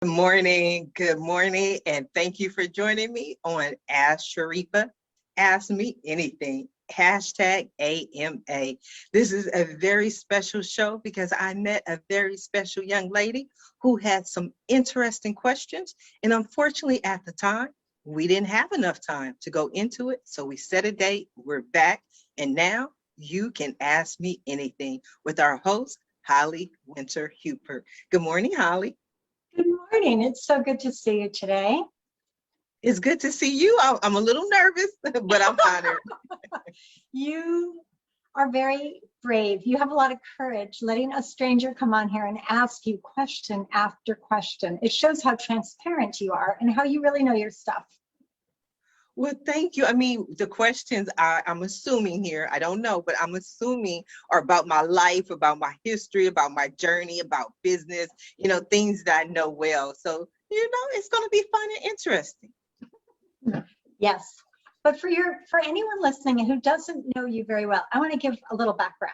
Good morning, and thank you for joining me on Ask Sharifah, Ask Me Anything, hashtag AMA. This is a very special show because I met a very special young lady who had some interesting questions, and unfortunately at the time, we didn't have enough time to go into it, so we set a date, we're back, and now you can ask me anything with our host, Holly Winter-Huppert. Good morning, Holly. Good morning. It's so good to see you today. It's good to see you. I'm a little nervous, but I'm honored. You are very brave. You have a lot of courage letting a stranger come on here and ask you question after question. It shows how transparent you are and how you really know your stuff. Well, thank you. I mean, the questions I'm assuming here, I don't know, but I'm assuming are about my life, about my history, about my journey, about business, things that I know well. So, it's going to be fun and interesting. Yes. But for anyone listening who doesn't know you very well, I want to give a little background.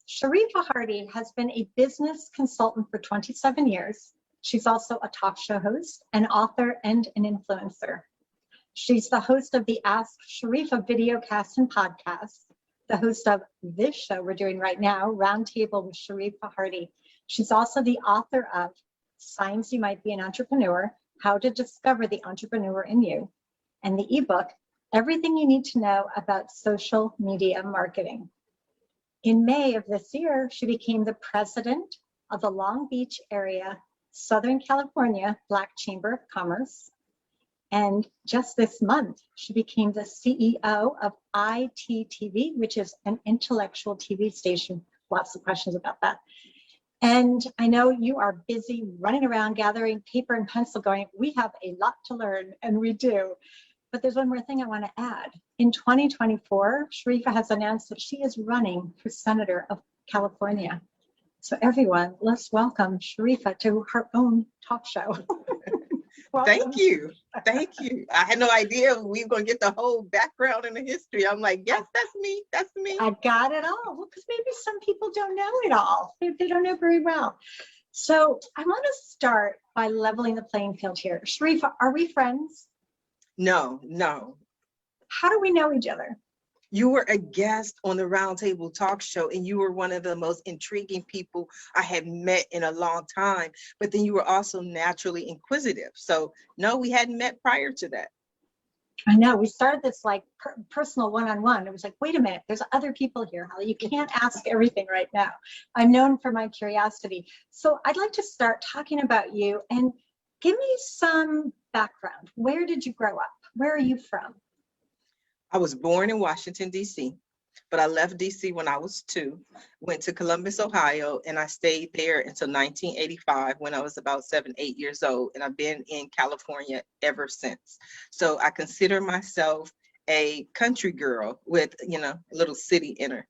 Sharifah Hardie has been a business consultant for 27 years. She's also a talk show host, an author, and an influencer. She's the host of the Ask Sharifah videocast and podcast, the host of this show we're doing right now, Roundtable with Sharifah Hardie. She's also the author of Signs You Might Be an Entrepreneur, How to Discover the Entrepreneur in You, and the ebook, Everything You Need to Know About Social Media Marketing. In May of this year, she became the president of the Long Beach area, Southern California Black Chamber of Commerce. And just this month, she became the CEO of ITTV, which is an intellectual TV station. Lots of questions about that. And I know you are busy running around gathering paper and pencil going, we have a lot to learn, and we do. But there's one more thing I want to add. In 2024, Sharifah has announced that she is running for Senator of California. So everyone, let's welcome Sharifah to her own talk show. Thank you. Thank you. I had no idea we were going to get the whole background and the history. I'm like, yes, that's me. That's me. I got it all. Well, because maybe some people don't know it all. They don't know very well. So I want to start by leveling the playing field here. Sharifah, are we friends? No. How do we know each other? You were a guest on the Roundtable talk show, and you were one of the most intriguing people I had met in a long time. But then you were also naturally inquisitive. So no, we hadn't met prior to that. I know. We started this like personal one-on-one. It was like, wait a minute, there's other people here, Holly. You can't ask everything right now. I'm known for my curiosity. So I'd like to start talking about you and give me some background. Where did you grow up? Where are you from? I was born in Washington, D.C., but I left D.C. when I was 2, went to Columbus, Ohio, and I stayed there until 1985 when I was about 7, 8 years old, and I've been in California ever since. So I consider myself a country girl with, a little city in her.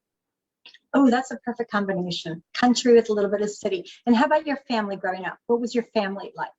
Oh, that's a perfect combination. Country with a little bit of city. And how about your family growing up? What was your family like?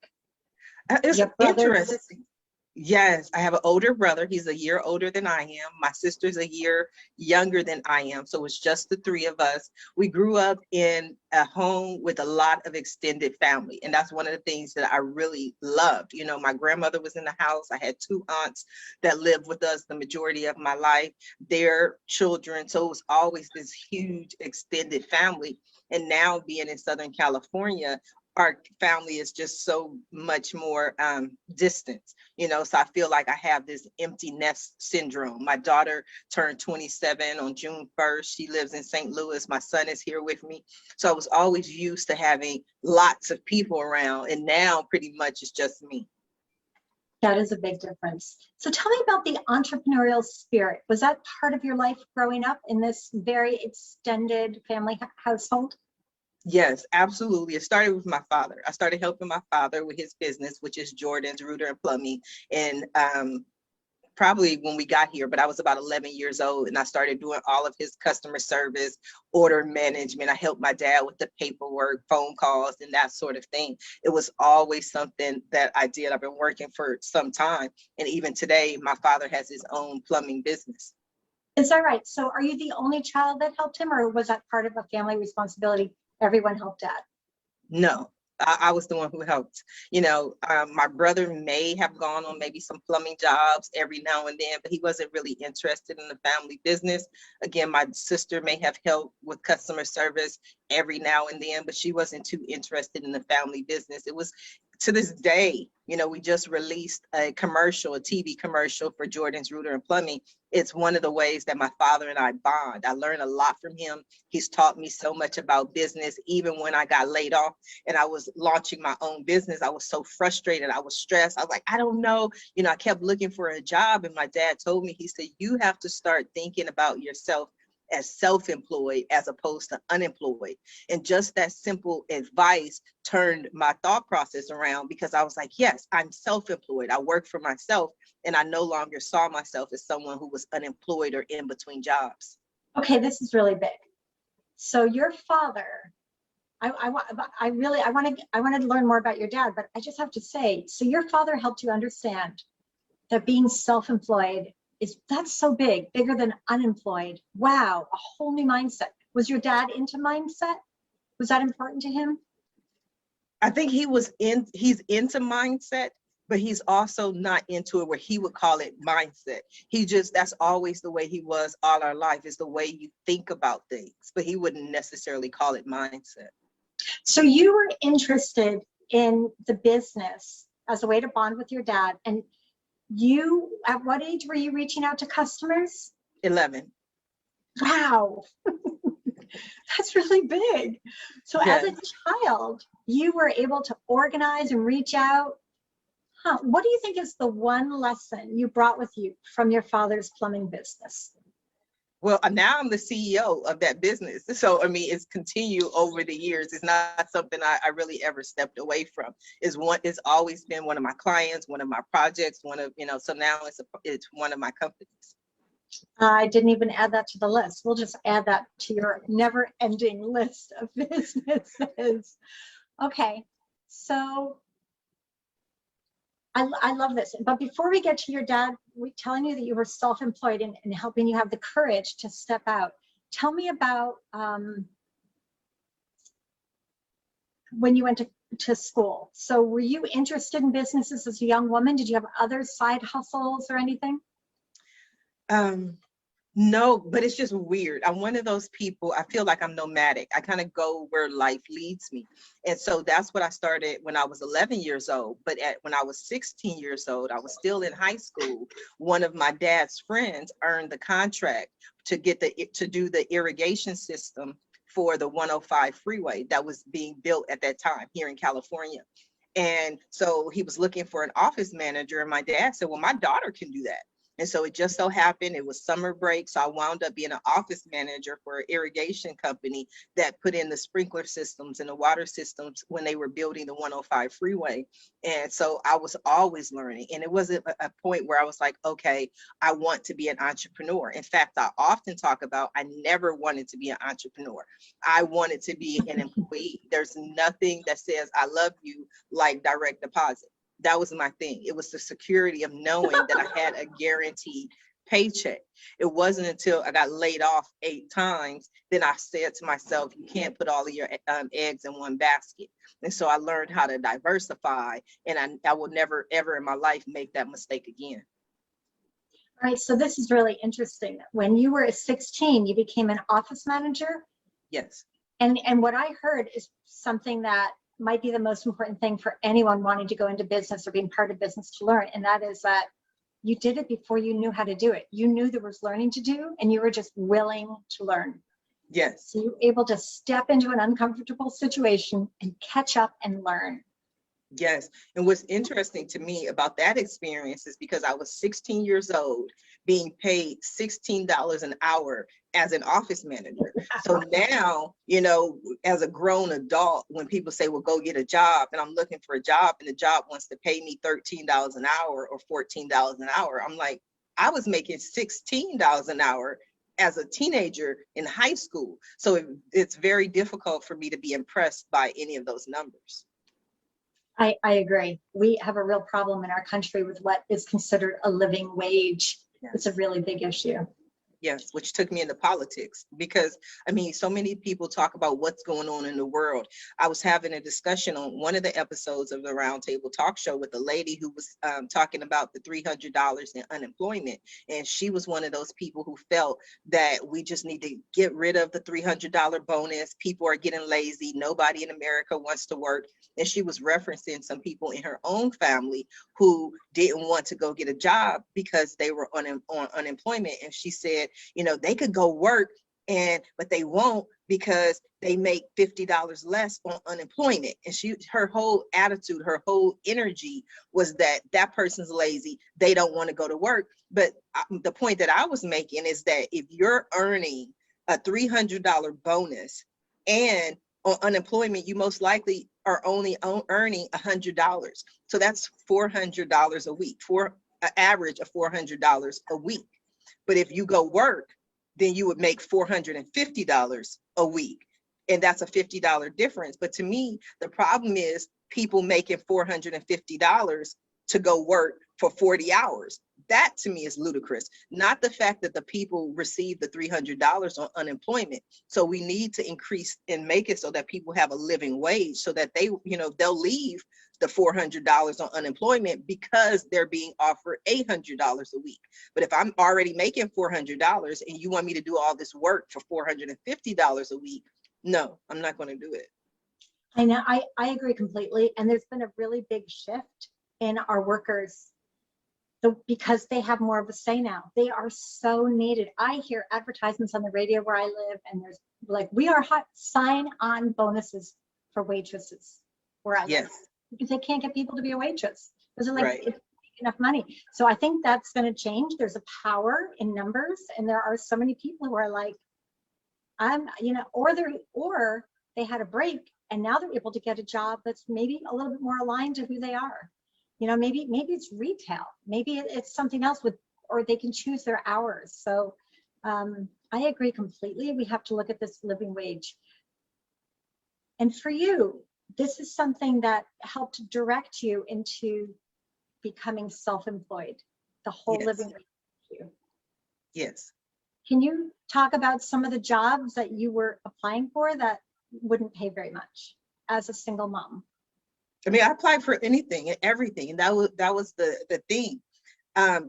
It's interesting. Yes, I have an older brother. He's a year older than I am. My sister's a year younger than I am. So it's just the 3 of us. We grew up in a home with a lot of extended family. And that's one of the things that I really loved. My grandmother was in the house. I had 2 aunts that lived with us the majority of my life, their children. So it was always this huge extended family. And now being in Southern California, our family is just so much more distant, so I feel like I have this empty nest syndrome. My daughter turned 27 on June 1st. She lives in St. Louis. My son is here with me. So I was always used to having lots of people around, and now pretty much it's just me. That is a big difference. So tell me about the entrepreneurial spirit. Was that part of your life growing up in this very extended family household? Yes, absolutely. It started with my father. I started helping my father with his business, which is Jordan's Rooter and Plumbing. And probably when we got here, but I was about 11 years old, and I started doing all of his customer service, order management. I helped my dad with the paperwork, phone calls, and that sort of thing. It was always something that I did. I've been working for some time. And even today, my father has his own plumbing business. Is that right? So are you the only child that helped him, or was that part of a family responsibility everyone helped at? No, I was the one who helped. You know, my brother may have gone on maybe some plumbing jobs every now and then, but he wasn't really interested in the family business. Again, my sister may have helped with customer service every now and then, but she wasn't too interested in the family business. It was, to this day, you know, we just released a commercial, a TV commercial for Jordan's Rooter and Plumbing. It's one of the ways that my father and I bond. I learned a lot from him. He's taught me so much about business. Even when I got laid off and I was launching my own business, I was so frustrated. I was stressed. I was like, I don't know. You know, I kept looking for a job. And my dad told me, he said, you have to start thinking about yourself as self-employed as opposed to unemployed. And just that simple advice turned my thought process around, because I was like, yes, I'm self-employed. I work for myself, and I no longer saw myself as someone who was unemployed or in between jobs. Okay, this is really big. So your father, I wanted to learn more about your dad, but I just have to say, so your father helped you understand that being self-employed that's so big, bigger than unemployed. Wow, a whole new mindset. Was your dad into mindset? Was that important to him? I think he's into mindset, but he's also not into it where he would call it mindset. That's always the way he was all our life, is the way you think about things, but he wouldn't necessarily call it mindset. So you were interested in the business as a way to bond with your dad, and at what age were you reaching out to customers? 11. Wow. That's really big. So yes. As a child, you were able to organize and reach out. What do you think is the one lesson you brought with you from your father's plumbing business? Well, now I'm the CEO of that business. So, I mean, it's continued over the years. It's not something I really ever stepped away from. It's always been one of my clients, one of my projects, so now it's one of my companies. I didn't even add that to the list. We'll just add that to your never-ending list of businesses. Okay, so I love this. But before we get to your dad telling you that you were self-employed and helping you have the courage to step out, tell me about when you went to school. So were you interested in businesses as a young woman? Did you have other side hustles or anything? No, but it's just weird. I'm one of those people, I feel like I'm nomadic. I kind of go where life leads me. And so that's what I started when I was 11 years old. But when I was 16 years old, I was still in high school. One of my dad's friends earned the contract to do the irrigation system for the 105 freeway that was being built at that time here in California. And so he was looking for an office manager, and my dad said, well, my daughter can do that. And so it just so happened it was summer break. So I wound up being an office manager for an irrigation company that put in the sprinkler systems and the water systems when they were building the 105 freeway. And so I was always learning. And it wasn't a point where I was like, okay, I want to be an entrepreneur. In fact, I often talk about I never wanted to be an entrepreneur. I wanted to be an employee. There's nothing that says I love you like direct deposit. That was my thing. It was the security of knowing that I had a guaranteed paycheck. It wasn't until I got laid off 8 times, then I said to myself, you can't put all of your eggs in one basket. And so I learned how to diversify, and I will never, ever in my life make that mistake again. All right, so this is really interesting. When you were 16, you became an office manager? Yes. And what I heard is something that might be the most important thing for anyone wanting to go into business or being part of business to learn. And that is that you did it before you knew how to do it. You knew there was learning to do, and you were just willing to learn. Yes. So you were able to step into an uncomfortable situation and catch up and learn. Yes. And what's interesting to me about that experience is because I was 16 years old, being paid $16 an hour as an office manager. So now, as a grown adult, when people say, well, go get a job, and I'm looking for a job and the job wants to pay me $13 an hour or $14 an hour, I'm like, I was making $16 an hour as a teenager in high school. So it's very difficult for me to be impressed by any of those numbers. I agree. We have a real problem in our country with what is considered a living wage. Yes. It's a really big issue. Yes, which took me into politics because, I mean, so many people talk about what's going on in the world. I was having a discussion on one of the episodes of the Roundtable Talk Show with a lady who was talking about the $300 in unemployment. And she was one of those people who felt that we just need to get rid of the $300 bonus. People are getting lazy. Nobody in America wants to work. And she was referencing some people in her own family who didn't want to go get a job because they were on unemployment. And she said, you know, they could go work but they won't because they make $50 less on unemployment. And her whole attitude, her whole energy was that person's lazy. They don't want to go to work. But the point that I was making is that if you're earning a $300 bonus and on unemployment, you most likely are only earning $100. So that's $400 a week, for an average of $400 a week. But if you go work, then you would make $450 a week. And that's a $50 difference. But to me, the problem is people making $450 to go work for 40 hours. That to me is ludicrous, not the fact that the people receive the $300 on unemployment. So we need to increase and make it so that people have a living wage so that they, you know, they'll leave the $400 on unemployment because they're being offered $800 a week. But if I'm already making $400 and you want me to do all this work for $450 a week, no, I'm not going to do it. I know, I agree completely. And there's been a really big shift in our workers because they have more of a say now. They are so needed. I hear advertisements on the radio where I live, and there's like, we are hot, sign on bonuses for waitresses where I live, because they can't get people to be a waitress. Because they're like, it's enough money. So I think that's going to change. There's a power in numbers, and there are so many people who are like, you know, or they had a break and now they're able to get a job that's maybe a little bit more aligned to who they are. You know, maybe it's retail, maybe it's something else or they can choose their hours. So I agree completely. We have to look at this living wage. And for you, this is something that helped direct you into becoming self-employed, the whole living wage. Yes. Can you talk about some of the jobs that you were applying for that wouldn't pay very much as a single mom? I mean, I applied for anything and everything. And that was the thing.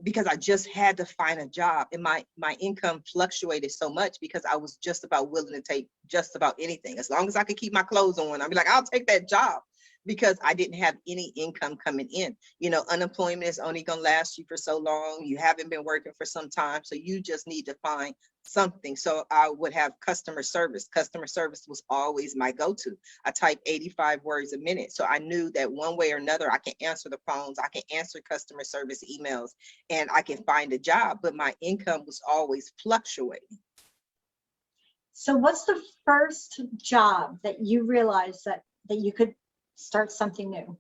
Because I just had to find a job, and my income fluctuated so much because I was just about willing to take just about anything. As long as I could keep my clothes on, I'd be like, I'll take that job, because I didn't have any income coming in. You know, unemployment is only going to last you for so long. You haven't been working for some time, so you just need to find something. So I would have customer service. Customer service was always my go-to. I type 85 words a minute. So I knew that one way or another, I can answer the phones, I can answer customer service emails, and I can find a job, but my income was always fluctuating. So what's the first job that you realized that you could start something new?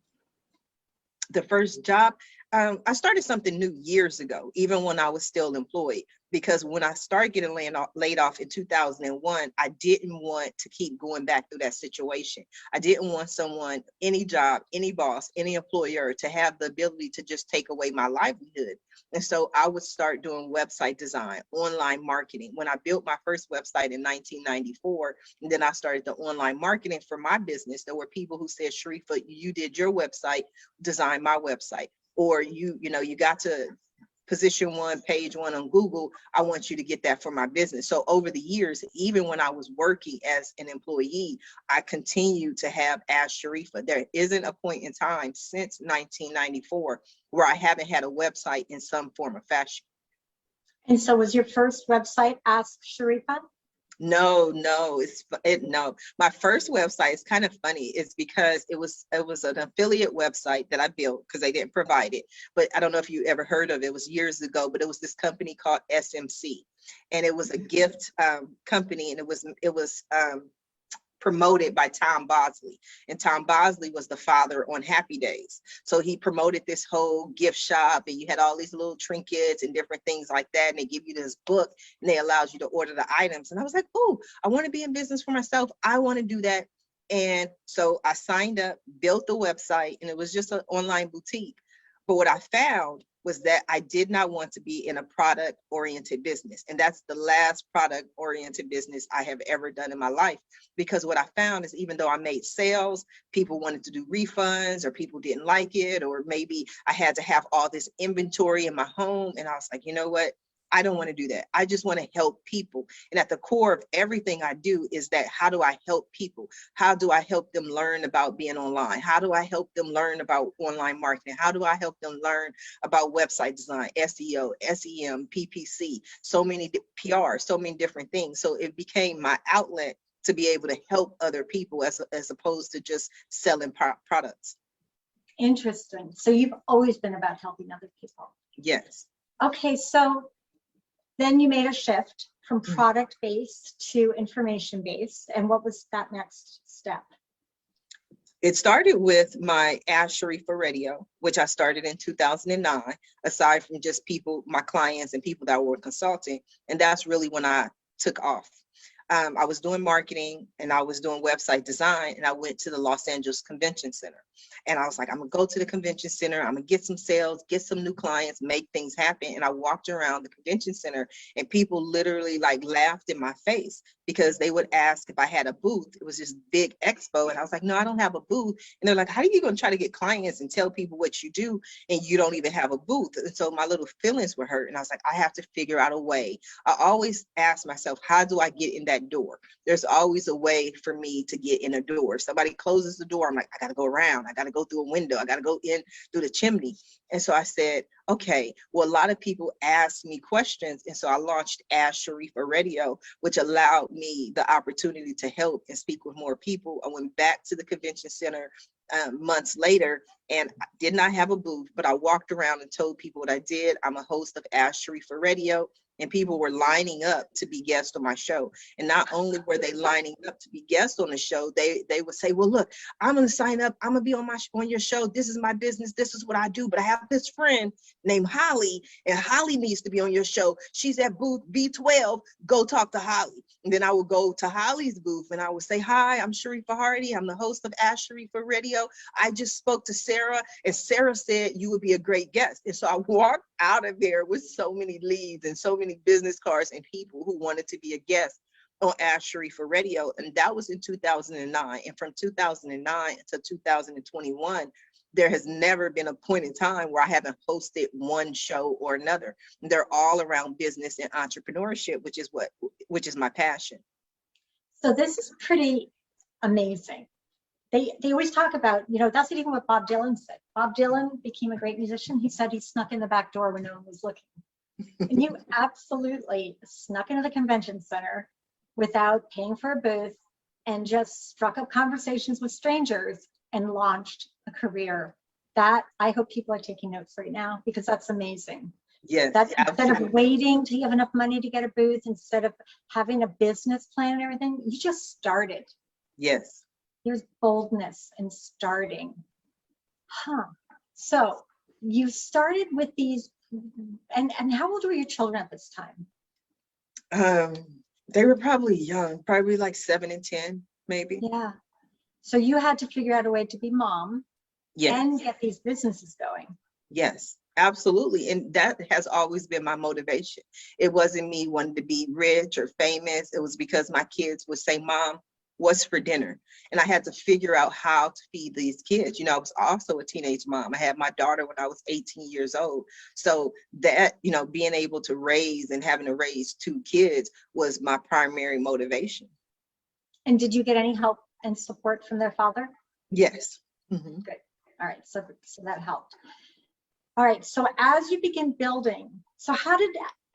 The first job, I started something new years ago, even when I was still employed, because when I started getting laid off in 2001, I didn't want to keep going back through that situation. I didn't want someone, any job, any boss, any employer to have the ability to just take away my livelihood. And so I would start doing website design, online marketing. When I built my first website in 1994, and then I started the online marketing for my business, there were people who said, Sharifah, you did your website, design my website. Or you got to position 1, page 1 on Google. I want you to get that for my business. So over the years, even when I was working as an employee, I continued to have Ask Sharifah. There isn't a point in time since 1994 where I haven't had a website in some form or fashion. And so was your first website Ask Sharifah? No. My first website is kind of funny. It's because it was an affiliate website that I built because they didn't provide it. But I don't know if you ever heard of it. It was years ago, but it was this company called SMC, and it was a gift company, and it was promoted by Tom Bosley. And Tom Bosley was the father on Happy Days. So he promoted this whole gift shop, and you had all these little trinkets and different things like that. And they give you this book, and they allows you to order the items. And I was like, oh, I want to be in business for myself. I want to do that. And so I signed up, built the website, and it was just an online boutique. But what I found was that I did not want to be in a product-oriented business. And that's the last product-oriented business I have ever done in my life. Because what I found is, even though I made sales, people wanted to do refunds, or people didn't like it, or maybe I had to have all this inventory in my home. And I was like, you know what? I don't want to do that. I just want to help people. And at the core of everything I do is that, how do I help people? How do I help them learn about being online? How do I help them learn about online marketing? How do I help them learn about website design, SEO, SEM, PPC, so many PR, so many different things. So it became my outlet to be able to help other people, as opposed to just selling products. Interesting. So you've always been about helping other people. Yes. Okay, so then you made a shift from product-based to information-based. And what was that next step? It started with my Ask Sharifah radio, which I started in 2009, aside from just people, my clients and people that were consulting. And that's really when I took off. I was doing marketing and I was doing website design, and I went to the Los Angeles Convention Center. And I was like, I'm gonna go to the convention center, I'm gonna get some sales, get some new clients, make things happen. And I walked around the convention center, and people literally like laughed in my face, because they would ask if I had a booth. It was this big expo, and I was like, no, I don't have a booth. And they're like, how are you gonna try to get clients and tell people what you do, and you don't even have a booth? And so my little feelings were hurt, and I was like, I have to figure out a way. I always ask myself, how do I get in that door? There's always a way for me to get in a door. If somebody closes the door, I'm like, I gotta go around, I gotta go through a window, I gotta go in through the chimney. And so I said, okay, well, a lot of people ask me questions. And so I launched Ask Sharifah Radio, which allowed me the opportunity to help and speak with more people. I went back to the convention center months later, and I did not have a booth, but I walked around and told people what I did. I'm a host of Ask Sharifah Radio, and people were lining up to be guests on my show. And not only were they lining up to be guests on the show, they would say, well, look, I'm gonna sign up, I'm gonna be on your show, this is my business, this is what I do, but I have this friend named Holly, and Holly needs to be on your show. She's at booth B12, go talk to Holly. And then I would go to Holly's booth and I would say, hi, I'm Sharifah Hardie, I'm the host of Ask Sharifah Radio. I just spoke to Sarah, and Sarah said you would be a great guest. And so I walked out of there with so many leads and so many business cards and people who wanted to be a guest on Ask Sharifah Radio. And that was in 2009. And from 2009 to 2021, there has never been a point in time where I haven't hosted one show or another. And they're all around business and entrepreneurship, which is my passion. So this is pretty amazing. They always talk about, that's even what Bob Dylan said. Bob Dylan became a great musician. He said he snuck in the back door when no one was looking. And you absolutely snuck into the convention center without paying for a booth, and just struck up conversations with strangers and launched a career. That, I hope people are taking notes right now, because that's amazing. Yes, that instead of waiting till you have enough money to get a booth, instead of having a business plan and everything, you just started. Yes. There's boldness in starting. So you started with these, and how old were your children at this time? They were probably young, probably like 7 and 10, maybe. Yeah. So you had to figure out a way to be mom, yes, and get these businesses going. Yes, absolutely. And that has always been my motivation. It wasn't me wanting to be rich or famous. It was because my kids would say, Mom, what's for dinner? And I had to figure out how to feed these kids. I was also a teenage mom. I had my daughter when I was 18 years old. So that, being able to raise and having to raise 2 kids was my primary motivation. And did you get any help and support from their father? Yes. Mm-hmm. Good. All right. So that helped. All right. So as you begin building, so how did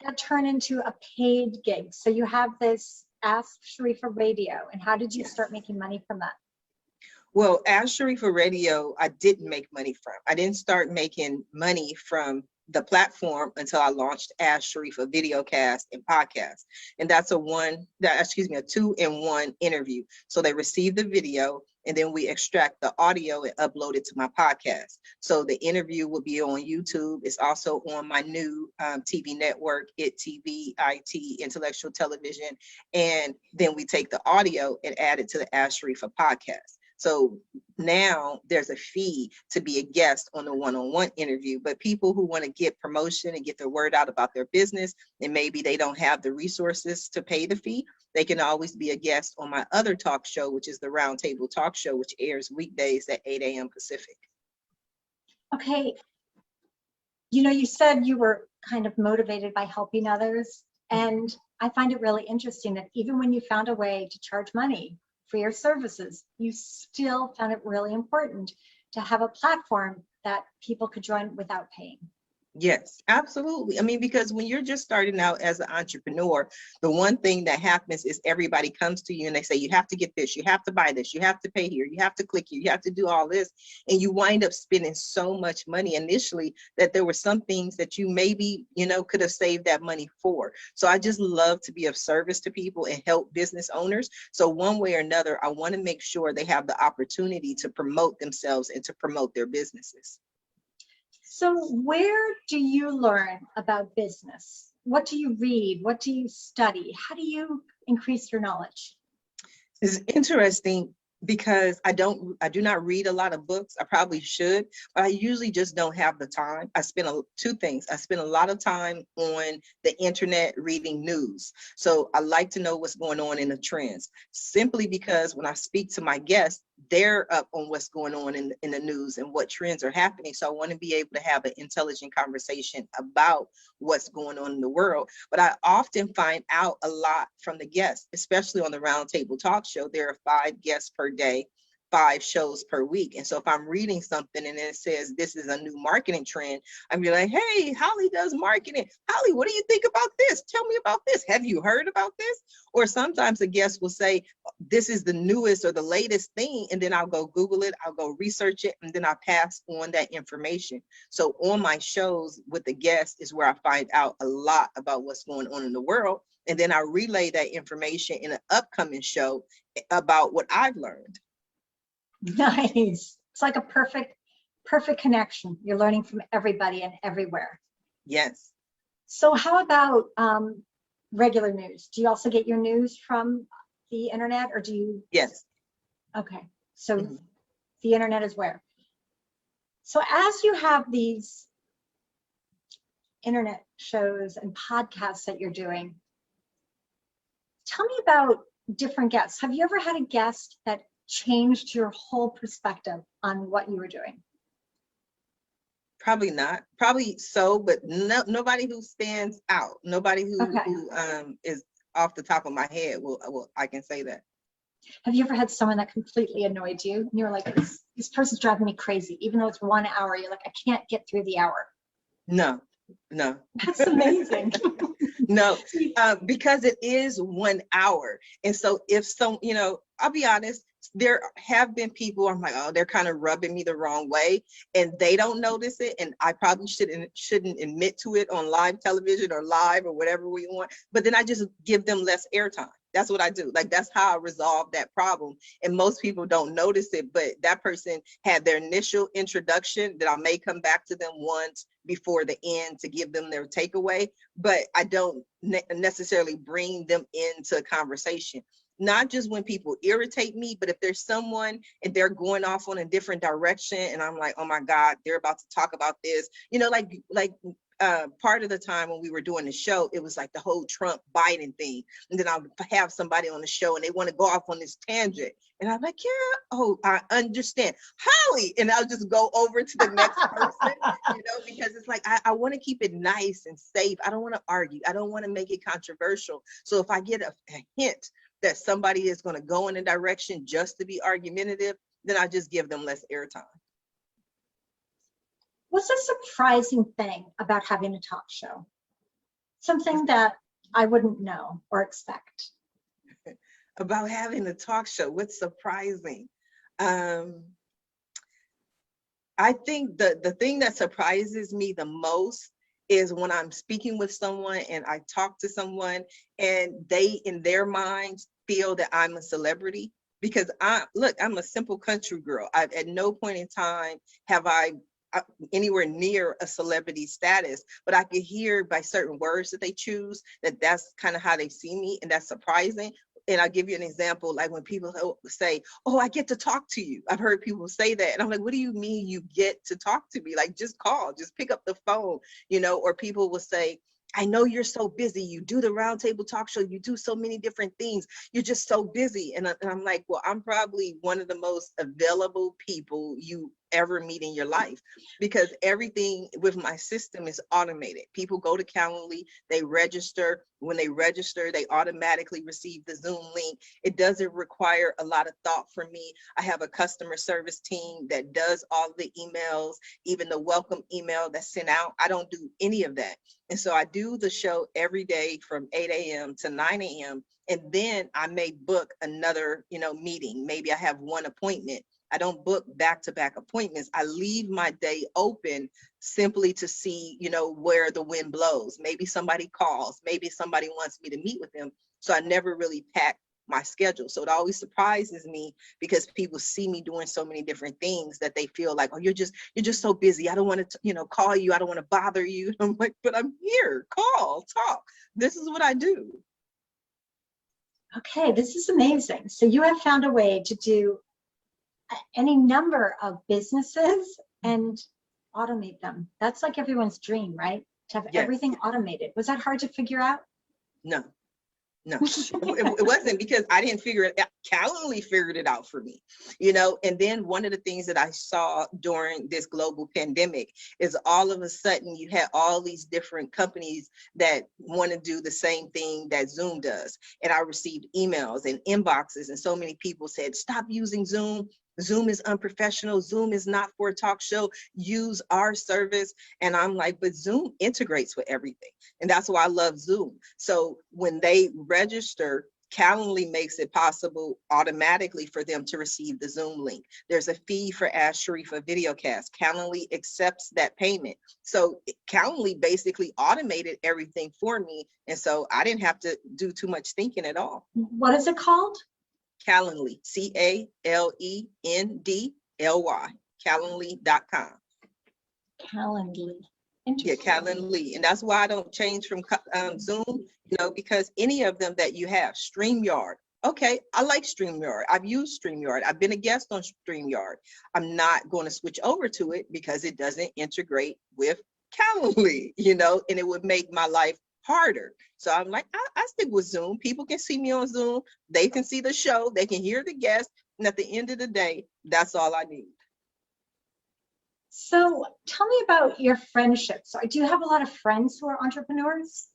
that turn into a paid gig? So you have this Ask Sharifah Radio, and how did you start making money from that? Well, Ask Sharifah Radio, I didn't make money from. I didn't start making money from the platform until I launched Ask Sharifah Videocast and Podcast. And that's a 2-in-1 interview. So they receive the video, and then we extract the audio and upload it to my podcast. So the interview will be on YouTube. It's also on my new TV network, IT, Intellectual Television. And then we take the audio and add it to the Ask Sharifah podcast. So now there's a fee to be a guest on a one-on-one interview, but people who want to get promotion and get their word out about their business, and maybe they don't have the resources to pay the fee, they can always be a guest on my other talk show, which is the Roundtable Talk Show, which airs weekdays at 8 a.m. Pacific. Okay. You know, you said you were kind of motivated by helping others. And I find it really interesting that even when you found a way to charge money for your services, you still found it really important to have a platform that people could join without paying. Yes, absolutely. I mean, because when you're just starting out as an entrepreneur, the one thing that happens is everybody comes to you and they say, you have to get this, you have to buy this, you have to pay here, you have to click here, you have to do all this. And you wind up spending so much money initially that there were some things that you maybe, could have saved that money for. So I just love to be of service to people and help business owners. So one way or another, I want to make sure they have the opportunity to promote themselves and to promote their businesses. So where do you learn about business? What do you read? What do you study? How do you increase your knowledge? It's interesting because I do not read a lot of books. I probably should, but I usually just don't have the time. I spend two things. I spend a lot of time on the internet reading news. So I like to know what's going on in the trends, simply because when I speak to my guests, they're up on what's going on in the news and what trends are happening. So I want to be able to have an intelligent conversation about what's going on in the world. But I often find out a lot from the guests, especially on the Roundtable Talk Show. There are 5 guests per day, 5 shows per week. And so if I'm reading something and it says this is a new marketing trend, I'm be like, hey, Holly does marketing. Holly, what do you think about this? Tell me about this. Have you heard about this? Or sometimes a guest will say, this is the newest or the latest thing. And then I'll go Google it, I'll go research it, and then I pass on that information. So on my shows with the guests is where I find out a lot about what's going on in the world. And then I relay that information in an upcoming show about what I've learned. Nice. It's like a perfect connection. You're learning from everybody and everywhere. Yes. So how about regular news? Do you also get your news from the internet, or do you? Yes. Okay. So the internet is where? So as you have these internet shows and podcasts that you're doing, tell me about different guests. Have you ever had a guest that changed your whole perspective on what you were doing? Probably not. Probably so, but nobody who stands out. Nobody who is off the top of my head. Well, I can say that. Have you ever had someone that completely annoyed you and you're like, this person's driving me crazy, even though it's 1 hour? You're like, I can't get through the hour. No. That's amazing. No, because it is 1 hour. And so if I'll be honest, there have been people I'm like, oh, they're kind of rubbing me the wrong way, and they don't notice it. And I probably shouldn't admit to it on live television or live or whatever we want. But then I just give them less airtime. That's what I do. Like, that's how I resolve that problem. And most people don't notice it, but that person had their initial introduction that I may come back to them once before the end to give them their takeaway, but I don't necessarily bring them into a conversation. Not just when people irritate me, but if there's someone and they're going off on a different direction and I'm like, oh my God, they're about to talk about this, part of the time when we were doing the show, it was like the whole Trump Biden thing. And then I'll have somebody on the show and they want to go off on this tangent. And I'm like, yeah, oh, I understand. Holly. And I'll just go over to the next person, because it's like, I want to keep it nice and safe. I don't want to argue. I don't want to make it controversial. So if I get a hint that somebody is going to go in a direction just to be argumentative, then I just give them less airtime. What's a surprising thing about having a talk show? Something that I wouldn't know or expect. About having a talk show, what's surprising? I think the thing that surprises me the most is when I'm speaking with someone and I talk to someone and they, in their minds, feel that I'm a celebrity. Because I'm a simple country girl. At no point in time have I anywhere near a celebrity status, but I could hear by certain words that they choose that that's kind of how they see me, and that's surprising. And I'll give you an example, like when people say, oh, I get to talk to you. I've heard people say that. And I'm like, what do you mean you get to talk to me? Like, just call, just pick up the phone, you know, or people will say, I know you're so busy. You do the roundtable talk show. You do so many different things. You're just so busy. And I'm like, well, I'm probably one of the most available people you ever meet in your life, because everything with my system is automated. People go to Calendly, they register. When they register, they automatically receive the Zoom link. It doesn't require a lot of thought from me. I have a customer service team that does all the emails, even the welcome email that's sent out. I don't do any of that. And so I do the show every day from 8 a.m. to 9 a.m. And then I may book another, you know, meeting. Maybe I have one appointment. I don't book back-to-back appointments. I leave my day open simply to see, you know, where the wind blows. Maybe somebody calls, maybe somebody wants me to meet with them. So I never really pack my schedule. So it always surprises me, because people see me doing so many different things that they feel like, oh, you're just so busy. I don't want to, you know, call you. I don't want to bother you. I'm like, but I'm here. Call, talk. This is what I do. Okay, this is amazing. So you have found a way to do any number of businesses and automate them. That's like everyone's dream, right? To have everything automated. Was that hard to figure out? No. No, it wasn't, because I didn't figure it out. Calendly figured it out for me, you know. And then one of the things that I saw during this global pandemic is all of a sudden you had all these different companies that want to do the same thing that Zoom does. And I received emails and inboxes, and so many people said, stop using Zoom. Zoom is unprofessional. Zoom is not for a talk show. Use our service. And I'm like, but Zoom integrates with everything. And that's why I love Zoom. So when they register, Calendly makes it possible automatically for them to receive the Zoom link. There's a fee for Ask Sharifah videocast. Calendly accepts that payment. So Calendly basically automated everything for me. And so I didn't have to do too much thinking at all. What is it called? Calendly, Calendly, Calendly.com. Calendly. Yeah, Calendly. And that's why I don't change from Zoom, you know, because any of them that you have, StreamYard. Okay, I like StreamYard. I've used StreamYard. I've been a guest on StreamYard. I'm not going to switch over to it because it doesn't integrate with Calendly, you know, and it would make my life harder. So I'm like, I stick with Zoom. People can see me on Zoom. They can see the show. They can hear the guest. And at the end of the day, that's all I need. So tell me about your friendships. Do you have a lot of friends who are entrepreneurs?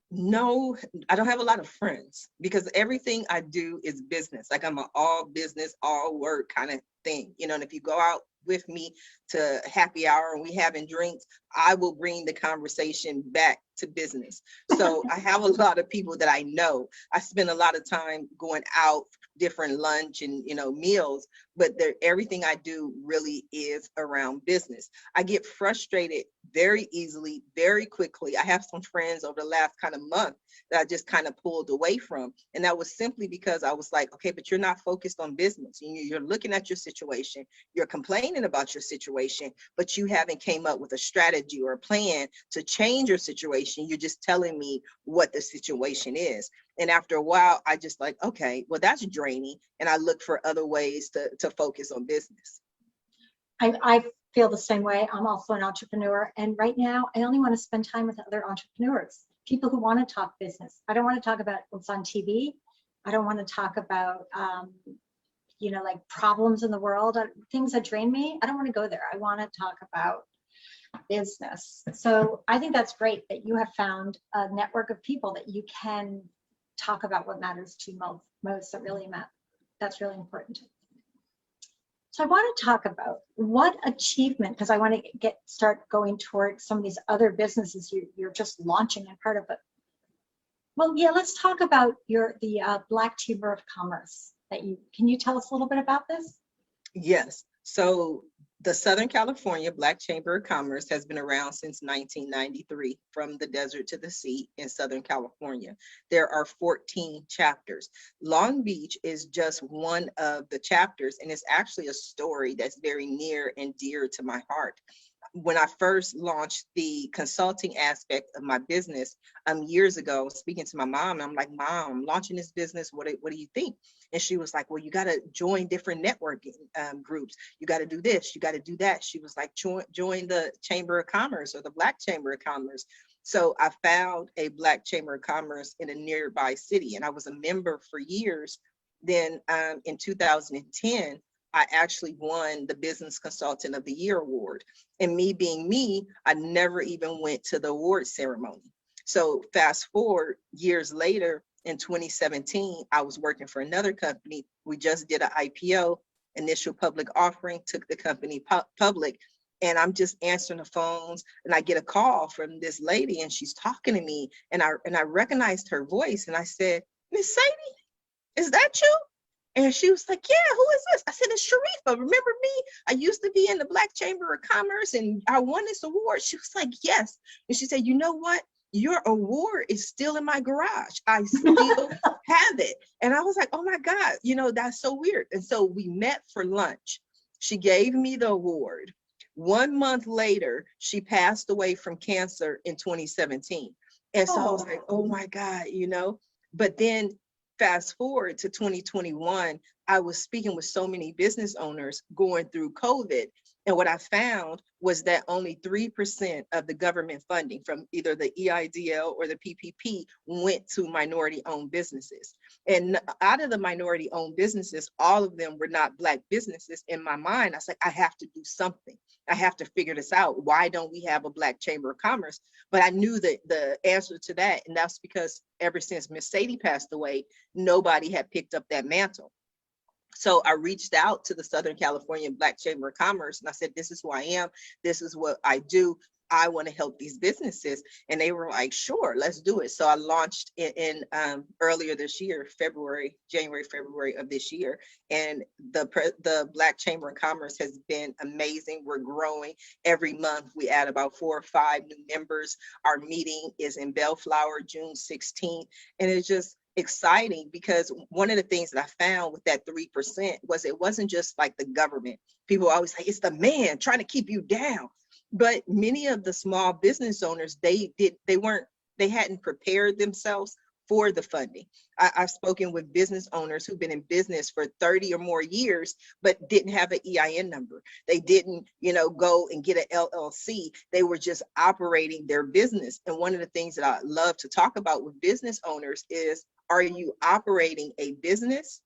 No, I don't have a lot of friends, because everything I do is business. Like, I'm an all business, all work kind of thing, you know. And if you go out with me to happy hour and we having drinks, I will bring the conversation back to business. So I have a lot of people that I know. I spend a lot of time going out, different lunch and, you know, meals, but everything I do really is around business. I get frustrated very easily, very quickly. I have some friends over the last kind of month that I just kind of pulled away from. And that was simply because I was like, okay, but you're not focused on business. You're looking at your situation, you're complaining about your situation, but you haven't came up with a strategy or a plan to change your situation. You're just telling me what the situation is. And after a while, I just like, okay, well, that's draining. And I look for other ways to focus on business. I feel the same way. I'm also an entrepreneur. And right now, I only want to spend time with other entrepreneurs, people who want to talk business. I don't want to talk about what's on TV. I don't want to talk about, you know, like problems in the world, things that drain me. I don't want to go there. I want to talk about business. So I think that's great that you have found a network of people that you can talk about what matters to you most that really matter. That's really important. So I want to talk about what achievement, because I want to start going towards some of these other businesses you're just launching and part of it. Well, yeah, let's talk about the Black Chamber of Commerce can you tell us a little bit about this? Yes. So the Southern California Black Chamber of Commerce has been around since 1993, from the desert to the sea in Southern California. There are 14 chapters. Long Beach is just one of the chapters, and it's actually a story that's very near and dear to my heart. when I first launched the consulting aspect of my business years ago, speaking to my mom, I'm like, Mom, I'm launching this business. What do you think? And she was like, well, you got to join different networking groups. You got to do this. You got to do that. She was like, join the Chamber of Commerce or the Black Chamber of Commerce. So I found a Black Chamber of Commerce in a nearby city, and I was a member for years. Then in 2010, I actually won the Business Consultant of the Year award. And me being me, I never even went to the award ceremony. So fast forward years later, in 2017, I was working for another company. We just did an IPO, initial public offering, took the company public. And I'm just answering the phones, and I get a call from this lady, and she's talking to me, and I recognized her voice, and I said, Miss Sadie, is that you? And she was like, yeah, who is this? I said, it's Sharifah. Remember me? I used to be in the Black Chamber of Commerce and I won this award. She was like, yes. And she said, you know what? Your award is still in my garage. I still have it. And I was like, oh my God, that's so weird. And so we met for lunch. She gave me the award. 1 month later, she passed away from cancer in 2017. And so I was like, oh my God, but then fast forward to 2021, I was speaking with so many business owners going through COVID. And what I found was that only 3% of the government funding from either the EIDL or the PPP went to minority-owned businesses. And out of the minority-owned businesses, all of them were not Black businesses. In my mind, I was like, I have to do something. I have to figure this out. Why don't we have a Black Chamber of Commerce? But I knew that the answer to that, and that's because ever since Miss Sadie passed away, nobody had picked up that mantle. So I reached out to the Southern California Black Chamber of Commerce, and I said, this is who I am. This is what I do. I want to help these businesses. And they were like, sure, let's do it. So I launched in earlier this year, January, February of this year. And the Black Chamber of Commerce has been amazing. We're growing every month. We add about 4 or 5 new members. Our meeting is in Bellflower, June 16th. And it's just exciting because one of the things that I found with that 3% was it wasn't just like the government. People always say it's the man trying to keep you down. But many of the small business owners, they hadn't prepared themselves for the funding. I've spoken with business owners who've been in business for 30 or more years, but didn't have an EIN number. They didn't, go and get an LLC. They were just operating their business. And one of the things that I love to talk about with business owners is, are you operating a business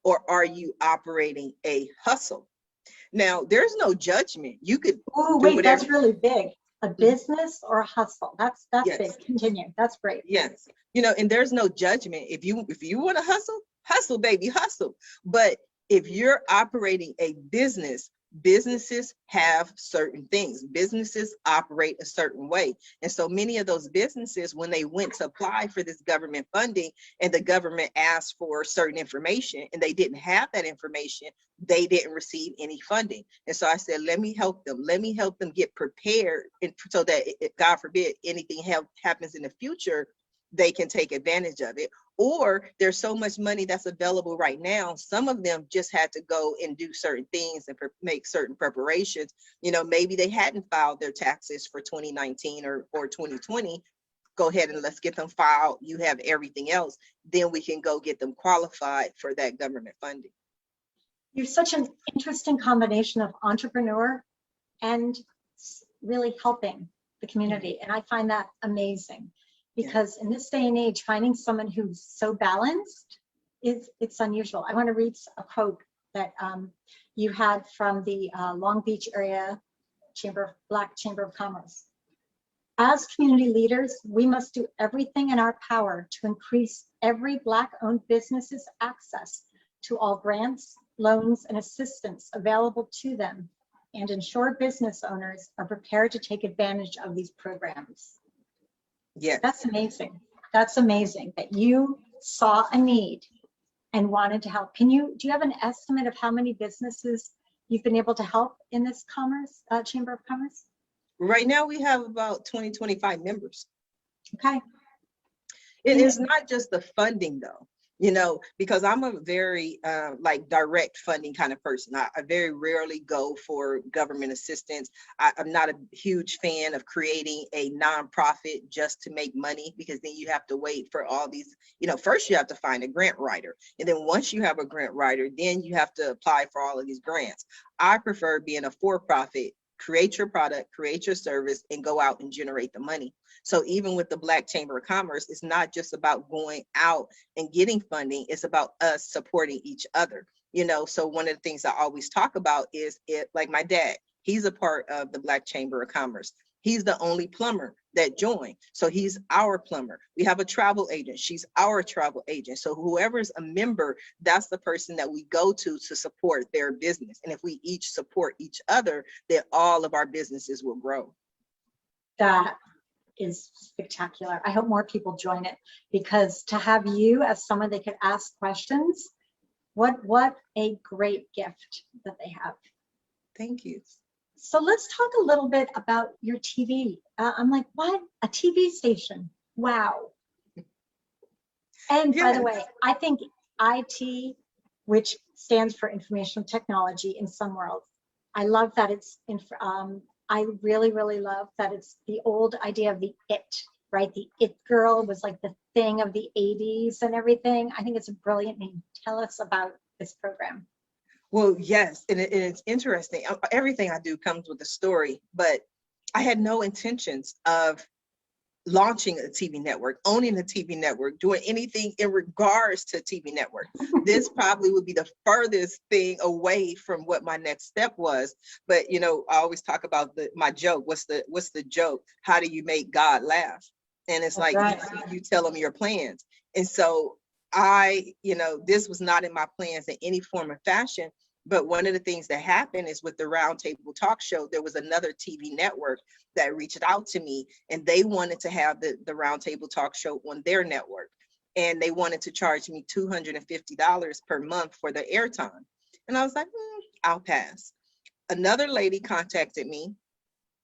or are you operating a hustle? Now, there's no judgment. You could. Oh, wait, that's really big. A business or a hustle. That's yes. Big. Continue. That's great. Yes. And there's no judgment. If you want to hustle, baby, hustle. But if you're operating a business, businesses have certain things. Businesses operate a certain way. And so many of those businesses, when they went to apply for this government funding and the government asked for certain information and they didn't have that information, they didn't receive any funding. And so I said, let me help them. Let me help them get prepared so that if, God forbid, anything happens in the future, they can take advantage of it. Or there's so much money that's available right now. Some of them just had to go and do certain things and make certain preparations. Maybe they hadn't filed their taxes for 2019 or 2020. Go ahead and let's get them filed. You have everything else. Then we can go get them qualified for that government funding. You're such an interesting combination of entrepreneur and really helping the community. And I find that amazing. Because in this day and age, finding someone who's so balanced it's unusual. I want to read a quote that you had from the Long Beach area Black Chamber of Commerce. As community leaders, we must do everything in our power to increase every Black-owned business's access to all grants, loans, and assistance available to them, and ensure business owners are prepared to take advantage of these programs. Yeah, that's amazing. That's amazing that you saw a need and wanted to help. Do you have an estimate of how many businesses you've been able to help in this Chamber of Commerce? Right now we have about 25 members. Okay. It is not just the funding though. you know, because I'm a very like direct funding kind of person. I very rarely go for government assistance. I'm not a huge fan of creating a nonprofit just to make money, because then you have to wait for all these, you know, first you have to find a grant writer. And then once you have a grant writer, then you have to apply for all of these grants. I prefer being a for-profit. Create your product, create your service, and go out and generate the money. So even with the Black Chamber of Commerce, it's not just about going out and getting funding, it's about us supporting each other. You know, so one of the things I always talk about is it, like my dad, he's a part of the Black Chamber of Commerce. He's the only plumber that joined. So he's our plumber. We have a travel agent. She's our travel agent. So whoever's a member, that's the person that we go to support their business. And if we each support each other, then all of our businesses will grow. That is spectacular. I hope more people join it, because to have you as someone that could ask questions, what a great gift that they have. Thank you. So let's talk a little bit about your TV. I'm like, what? A TV station? Wow. And by the way, I think IT, which stands for information technology in some worlds, I love that it's, I really, really love that it's the old idea of the it, right? The it girl was like the thing of the 80s and everything. I think it's a brilliant name. Tell us about this program. Well, yes, and it's interesting. Everything I do comes with a story, but I had no intentions of launching a TV network, owning a TV network, doing anything in regards to a TV network. This probably would be the furthest thing away from what my next step was. But you know, I always talk about my joke. What's the joke? How do you make God laugh? And it's like, right, you tell him your plans. And so you know, this was not in my plans in any form or fashion. But one of the things that happened is with the Roundtable Talk Show, there was another TV network that reached out to me, and they wanted to have the Roundtable Talk Show on their network. And they wanted to charge me $250 per month for the airtime. And I was like, I'll pass. Another lady contacted me,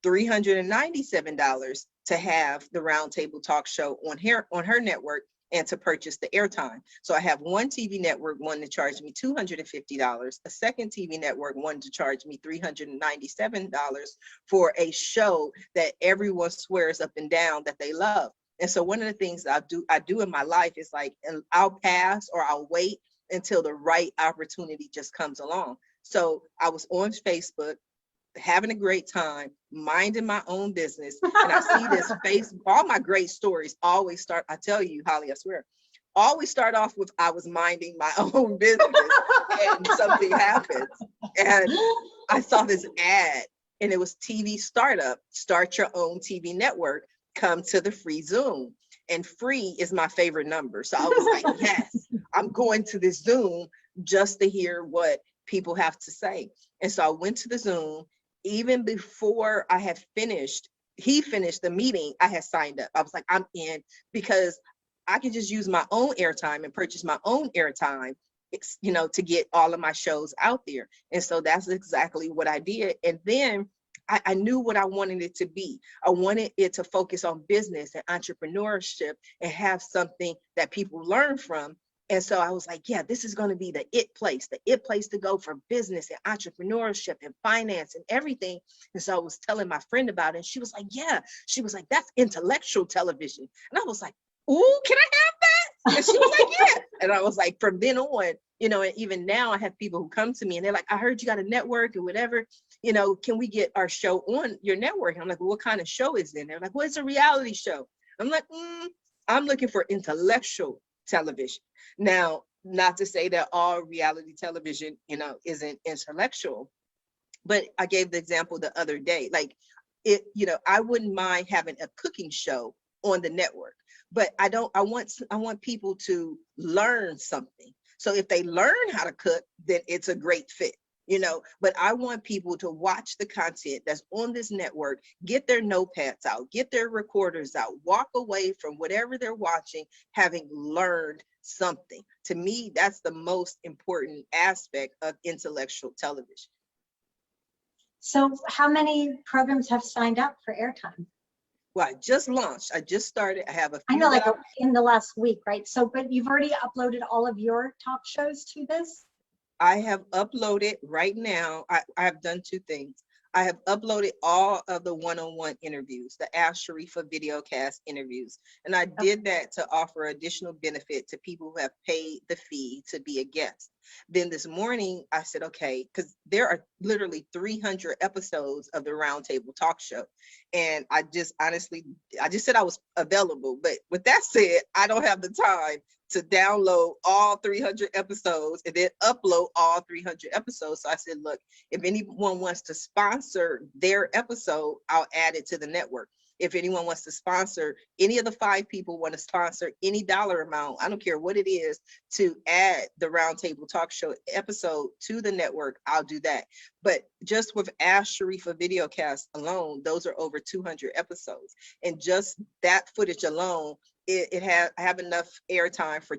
$397 to have the Roundtable Talk Show on her network and to purchase the airtime. So I have one TV network wanting to charge me $250, a second TV network wanting to charge me $397 for a show that everyone swears up and down that they love. And so one of the things I do in my life is like, I'll pass or I'll wait until the right opportunity just comes along. So I was on Facebook, having a great time, minding my own business. And I see this face, all my great stories always start, I tell you, Holly, I swear, always start off with, I was minding my own business and something happens. And I saw this ad and it was TV startup, start your own TV network, come to the free Zoom. And free is my favorite number. So I was like, yes, I'm going to this Zoom just to hear what people have to say. And so I went to the Zoom. Even before I had finished, he finished the meeting, I had signed up. I was like, I'm in, because I can just use my own airtime and purchase my own airtime, you know, to get all of my shows out there. And so that's exactly what I did. And then I knew what I wanted it to be. I wanted it to focus on business and entrepreneurship and have something that people learn from. And so I was like, yeah, this is going to be the it place to go for business and entrepreneurship and finance and everything. And so I was telling my friend about it. And she was like, yeah, she was like, that's intellectual television. And I was like, ooh, can I have that? And she was like, yeah. And I was like, from then on, you know, and even now I have people who come to me and they're like, I heard you got a network or whatever, you know, can we get our show on your network? And I'm like, well, what kind of show is it? And they're like, well, it's a reality show. I'm like, I'm looking for intellectual television. Now, not to say that all reality television, you know, isn't intellectual, but I gave the example the other day, like it, you know, I wouldn't mind having a cooking show on the network, but I want people to learn something. So if they learn how to cook, then it's a great fit. You know, but I want people to watch the content that's on this network, get their notepads out, get their recorders out, walk away from whatever they're watching, having learned something. To me, that's the most important aspect of intellectual television. So how many programs have signed up for airtime? Well, I just launched. I just started. I have a few. I know, like in the last week, right? So, but you've already uploaded all of your talk shows to this? I have uploaded right now. I have done two things. I have uploaded all of the one-on-one interviews, the Ask Sharifah videocast interviews. And I did that to offer additional benefit to people who have paid the fee to be a guest. Then this morning I said, okay, because there are literally 300 episodes of the Roundtable Talk Show. And I just said I was available. But with that said, I don't have the time to download all 300 episodes and then upload all 300 episodes. So I said, look, if anyone wants to sponsor their episode, I'll add it to the network. If anyone wants to sponsor, any of the 5 people want to sponsor any dollar amount, I don't care what it is, to add the Roundtable Talk Show episode to the network, I'll do that. But just with Ask Sharifah videocast alone, those are over 200 episodes. And just that footage alone, I have enough airtime for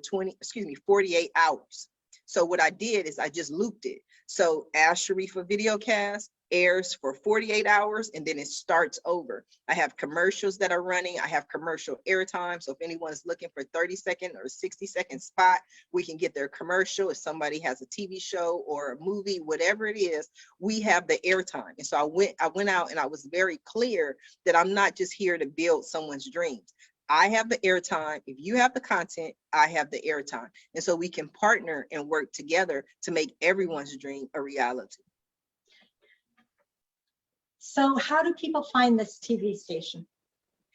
48 hours. So what I did is I just looped it. So Ask Sharifah videocast airs for 48 hours and then it starts over. I have commercials that are running. I have commercial airtime. So if anyone's looking for 30-second or 60-second spot, we can get their commercial. If somebody has a TV show or a movie, whatever it is, we have the airtime. And so I went out and I was very clear that I'm not just here to build someone's dreams. I have the airtime. If you have the content, I have the airtime. And so we can partner and work together to make everyone's dream a reality. So how do people find this TV station?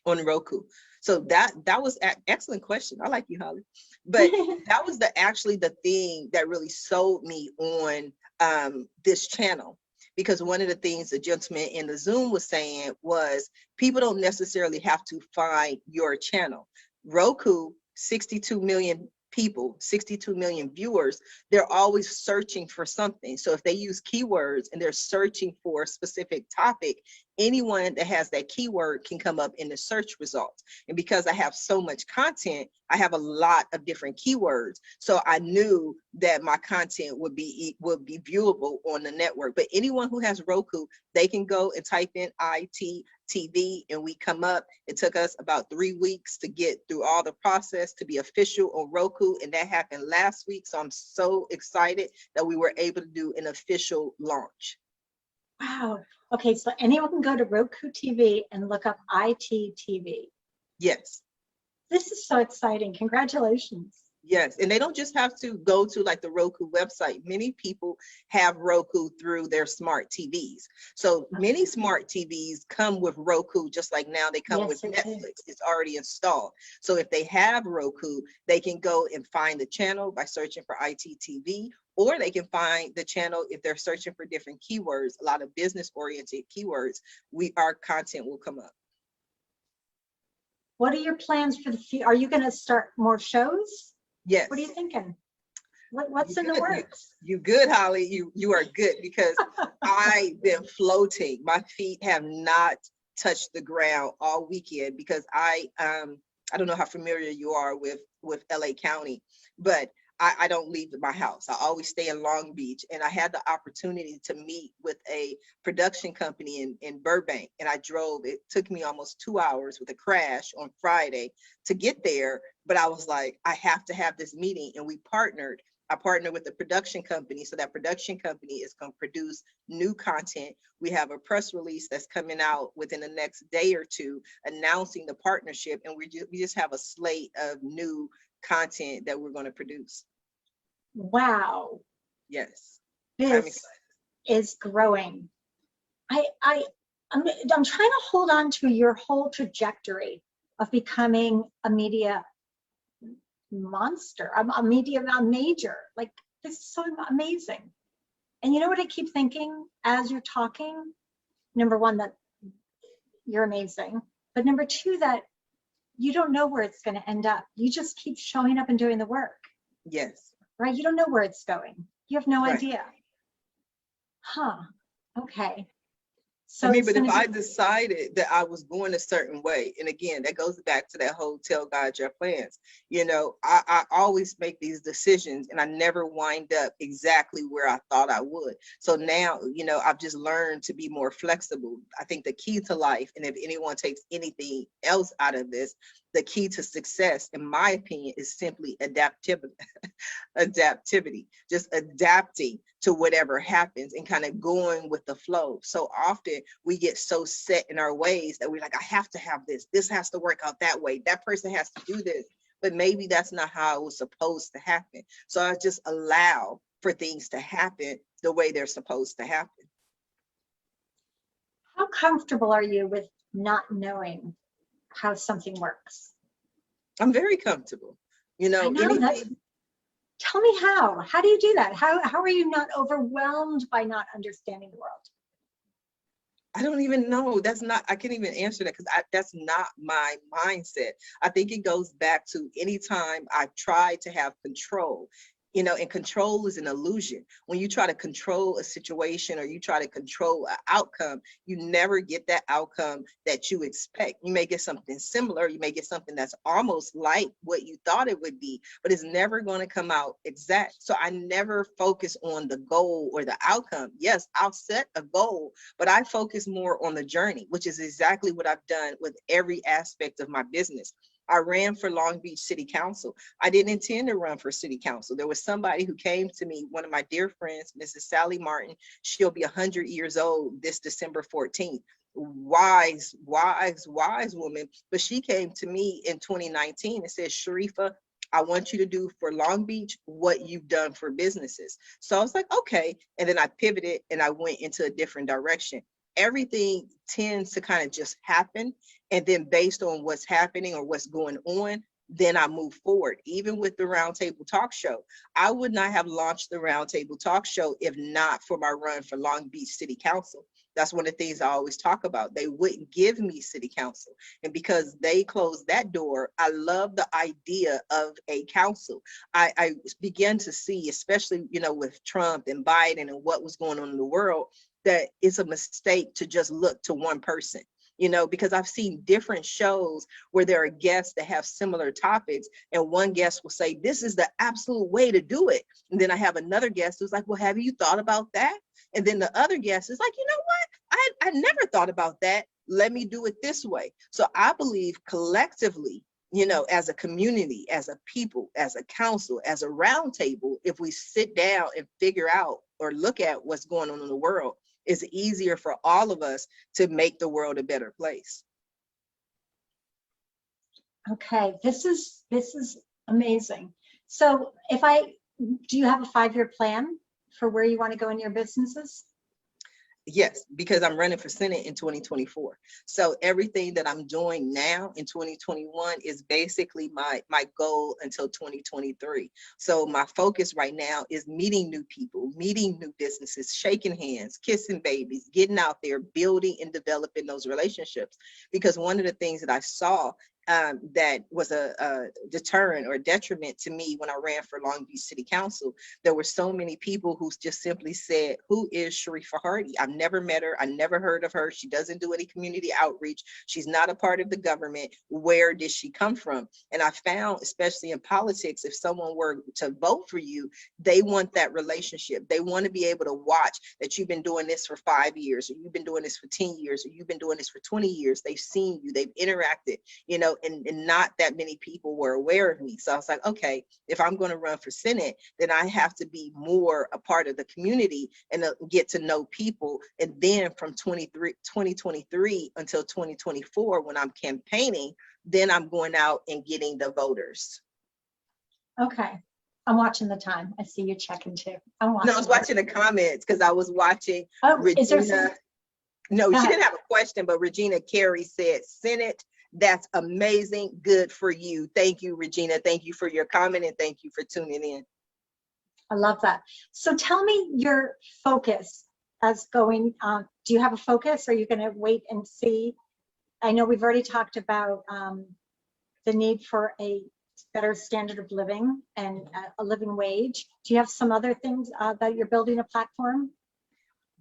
On Roku. So that was an excellent question. I like you, Holly. But that was actually the thing that really sold me on this channel. Because one of the things the gentleman in the Zoom was saying was people don't necessarily have to find your channel. Roku, 62 million people, 62 million viewers, they're always searching for something. So if they use keywords and they're searching for a specific topic, anyone that has that keyword can come up in the search results. And because I have so much content, I have a lot of different keywords. So I knew that my content would be viewable on the network. But anyone who has Roku, they can go and type in ITTV and we come up. It took us about 3 weeks to get through all the process to be official on Roku. And that happened last week. So I'm so excited that we were able to do an official launch. Wow. Okay, so anyone can go to Roku TV and look up ITTV. Yes. This is so exciting. Congratulations. Yes, and they don't just have to go to like the Roku website. Many people have Roku through their smart TVs. So many smart TVs come with Roku, just like now they come with Netflix. It's already installed. So if they have Roku, they can go and find the channel by searching for ITTV, or they can find the channel if they're searching for different keywords, a lot of business-oriented keywords, our content will come up. What are your plans for the future? Are you going to start more shows? Yes. What are you thinking? What's in the works? You good, Holly. You are good because I've been floating. My feet have not touched the ground all weekend because I don't know how familiar you are with LA County, but I don't leave my house. I always stay in Long Beach, and I had the opportunity to meet with a production company in Burbank, and I drove. It took me almost 2 hours with a crash on Friday to get there, but I was like, I have to have this meeting, and we partnered. I partnered with the production company, so that production company is going to produce new content. We have a press release that's coming out within the next day or two announcing the partnership, and we just have a slate of new content that we're going to produce. Wow. Yes. This is growing. I'm trying to hold on to your whole trajectory of becoming a media monster, a media major. Like, this is so amazing. And you know what I keep thinking as you're talking? Number one, that you're amazing. But number two, that you don't know where it's going to end up. You just keep showing up and doing the work. Yes. Right? You don't know where it's going. You have no Right. idea. Huh. Okay. So I mean, it's but if gonna I be, decided that I was going a certain way, and again, that goes back to that whole tell God your plans. You know, I always make these decisions and I never wind up exactly where I thought I would. So now, you know, I've just learned to be more flexible. I think the key to life, and if anyone takes anything else out of this, the key to success, in my opinion, is simply adaptivity. Adaptivity, just adapting to whatever happens and kind of going with the flow. So often we get so set in our ways that we're like, I have to have this. This has to work out that way. That person has to do this. But maybe that's not how it was supposed to happen. So I just allow for things to happen the way they're supposed to happen. how comfortable are you with not knowing how something works? I'm very comfortable. You I know, know that's, anything. tell me how do you do that? How are you not overwhelmed by not understanding the world? I don't even know. That's not, I can't even answer that because that's not my mindset. I think it goes back to anytime I've tried to have control, you know, and control is an illusion. When you try to control a situation or you try to control an outcome, you never get that outcome that you expect. You may get something similar. You may get something that's almost like what you thought it would be, but it's never going to come out exact. So I never focus on the goal or the outcome. Yes, I'll set a goal, but I focus more on the journey, which is exactly what I've done with every aspect of my business. I ran for Long Beach City Council. I didn't intend to run for city council. There was somebody who came to me, one of my dear friends, Mrs. Sally Martin. She'll be 100 years old this December 14th. Wise woman. But she came to me in 2019 and said, Sharifah, I want you to do for Long Beach what you've done for businesses. So I was like, okay. And then I pivoted and I went into a different direction. Everything tends to kind of just happen. And then based on what's happening or what's going on, then I move forward. Even with the Roundtable Talk Show, I would not have launched the Roundtable Talk Show if not for my run for Long Beach City Council. That's one of the things I always talk about. They wouldn't give me city council. And because they closed that door, I love the idea of a council. I began to see, especially, you know, with Trump and Biden and what was going on in the world, that it's a mistake to just look to one person. You know, because I've seen different shows where there are guests that have similar topics, and one guest will say, this is the absolute way to do it. And then I have another guest who's like, well, have you thought about that? And then the other guest is like, you know what? I never thought about that. Let me do it this way. So I believe collectively, you know, as a community, as a people, as a council, as a roundtable, if we sit down and figure out or look at what's going on in the world, it's easier for all of us to make the world a better place. Okay, this is amazing. So do you have a 5-year plan for where you want to go in your businesses? Yes, because I'm running for Senate in 2024. So everything that I'm doing now in 2021 is basically my goal until 2023. So my focus right now is meeting new people, meeting new businesses, shaking hands, kissing babies, getting out there, building and developing those relationships. Because one of the things that I saw that was a deterrent or detriment to me when I ran for Long Beach City Council, there were so many people who just simply said, who is Sharifah Hardie? I've never met her. I never heard of her. She doesn't do any community outreach. She's not a part of the government. Where did she come from? And I found, especially in politics, if someone were to vote for you, they want that relationship. They want to be able to watch that you've been doing this for 5 years, or you've been doing this for 10 years, or you've been doing this for 20 years. They've seen you, they've interacted, you know, and not that many people were aware of me. So I was like, okay, if I'm going to run for Senate, then I have to be more a part of the community and get to know people. And then from 2023 until 2024, when I'm campaigning, then I'm going out and getting the voters. Okay. I'm watching the time. I see you checking too. No, I was watching the comments because I was watching Is there Regina. No, she didn't have a question, but Regina Carey said, Senate, that's amazing. Good for you. Thank you, Regina. Thank you for your comment and thank you for tuning in. I love that. So tell me your focus as going on. Do you have a focus? Or are you going to wait and see? I know we've already talked about the need for a better standard of living and a living wage. Do you have some other things that you're building a platform?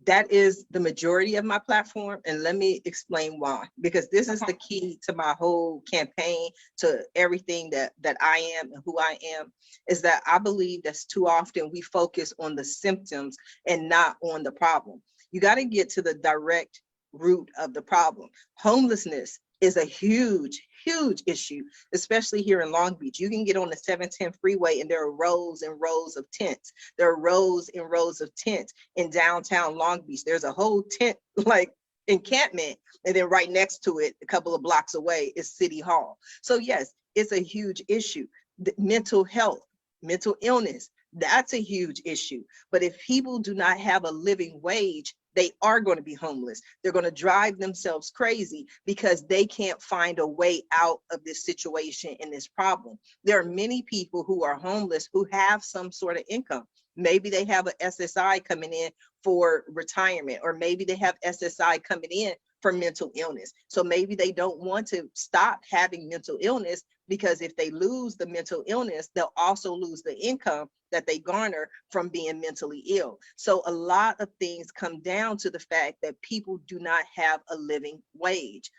That is the majority of my platform. And let me explain why, because this is the key to my whole campaign, to everything that I am and who I am, is that I believe that too often we focus on the symptoms and not on the problem. You got to get to the direct root of the problem. Homelessness is a huge, huge issue, especially here in Long Beach. You can get on the 710 freeway and there are rows and rows of tents. There are rows and rows of tents in downtown Long Beach. There's a whole tent like encampment, and then right next to it, a couple of blocks away, is City Hall. So yes, it's a huge issue. The mental health, mental illness, that's a huge issue. But if people do not have a living wage, they are going to be homeless. They're going to drive themselves crazy because they can't find a way out of this situation and this problem. There are many people who are homeless who have some sort of income. Maybe they have an SSI coming in for retirement, or maybe they have SSI coming in for mental illness. So maybe they don't want to stop having mental illness, because if they lose the mental illness, they'll also lose the income that they garner from being mentally ill. So a lot of things come down to the fact that people do not have a living wage.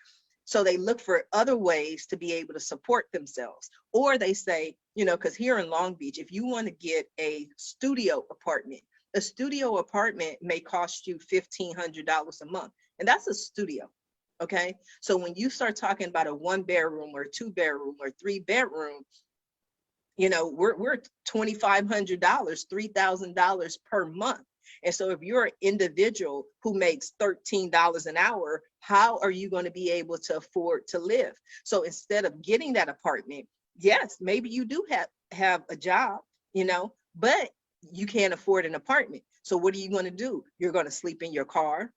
So they look for other ways to be able to support themselves. Or they say, you know, because here in Long Beach, if you want to get a studio apartment may cost you $1,500 a month. And that's a studio. Okay. So when you start talking about a 1-bedroom or 2-bedroom or 3-bedroom, you know, we're $2,500, $3,000 per month. And so if you're an individual who makes $13 an hour, how are you going to be able to afford to live? So instead of getting that apartment, yes, maybe you do have a job, you know, but you can't afford an apartment. So what are you going to do? You're going to sleep in your car.